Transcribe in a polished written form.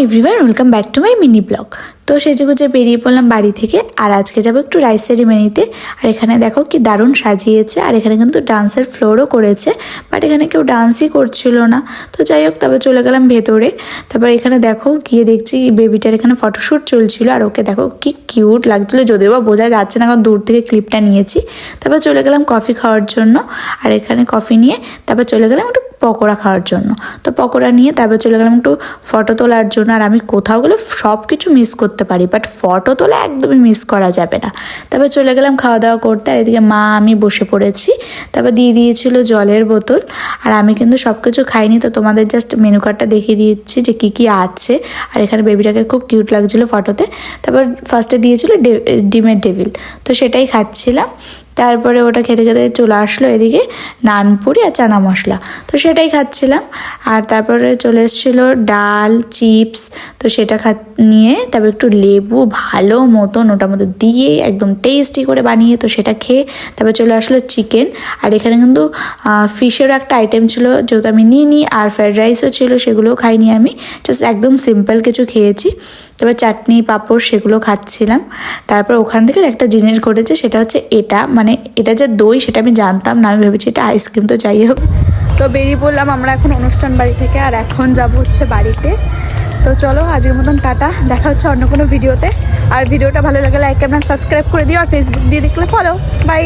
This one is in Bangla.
Everyone, welcome back to my mini blog. তো সেজেগুজে বেরিয়ে পড়লাম বাড়ি থেকে। আর আজকে যাবো একটু রাইস সেরিমনিতে। আর এখানে দেখো কি দারুণ সাজিয়েছে। আর এখানে কিন্তু ডান্সের ফ্লোরও করেছে, বাট এখানে কেউ ডান্সই করছিল না। তো যাই হোক, তবে চলে গেলাম ভেতরে। তারপর এখানে দেখো গিয়ে দেখছি বেবিটার এখানে ফটোশ্যুট চলছিল। আর ওকে দেখো কি কিউট লাগছিলো, যদিও বা বোঝা যাচ্ছে না কারণ দূর থেকে ক্লিপটা নিয়েছি। তারপর চলে গেলাম কফি খাওয়ার জন্য। আর এখানে কফি নিয়ে তারপর চলে গেলাম একটু পকোড়া খাওয়ার জন্য। তো পকোড়া নিয়ে তারপর চলে গেলাম একটু ফটো তোলার জন্য। আর আমি কোথাও গেলে সব কিছু মিস করতে পারি, বাট ফটো তোলা একদমই মিস করা যাবে না। তারপর চলে গেলাম খাওয়া দাওয়া করতে। আর এদিকে মা আমি বসে পড়েছি। তারপর দিয়ে দিয়েছিল জলের বোতল। আর আমি কিন্তু সব কিছু খাইনি, তো তোমাদের জাস্ট মেনু কার্ডটা দেখিয়ে দিচ্ছি যে কী কী আছে। আর এখানে বেবিটাকে খুব কিউট লাগছিলো ফটোতে। তারপর ফার্স্টে দিয়েছিল ডিমের ডেভিল, তো সেটাই খাচ্ছিলাম। তারপরে ওটা খেতে খেতে চলে আসলো এদিকে নানপুরি আর চানা মশলা, তো সেটাই খাচ্ছিলাম। আর তারপরে চলে এসেছিলো ডাল চিপস, তো সেটা নিয়ে তারপর একটু লেবু ভালো মতন ওটার মধ্যে দিয়ে একদম টেস্টি করে বানিয়ে, তো সেটা খেয়ে তারপর চলে আসলো চিকেন। আর এখানে কিন্তু ফিশেরও একটা আইটেম ছিল, যেহেতু আমি নিইনি। আর ফ্রাইড রাইসও ছিল, সেগুলোও খাইনি আমি, জাস্ট একদম সিম্পল কিছু খেয়েছি। তারপর চাটনি পাঁপড় সেগুলো খাচ্ছিলাম। তারপর ওখান থেকে একটা জিনিস ঘটেছে, সেটা হচ্ছে এটা যে দই সেটা আমি জানতাম না, আমি ভেবেছি এটা আইসক্রিম। তো যাই হোক, তো বেরিয়ে পড়লাম আমরা এখন অনুষ্ঠান বাড়ি থেকে। আর এখন যাব হচ্ছে বাড়িতে। তো চলো আজকের মতন টাটা, দেখা হচ্ছে অন্য কোনো ভিডিওতে। আর ভিডিওটা ভালো লাগলে লাইক এবং সাবস্ক্রাইব করে দিও। আর ফেসবুক দিয়ে দেখলে ফলো। বাই।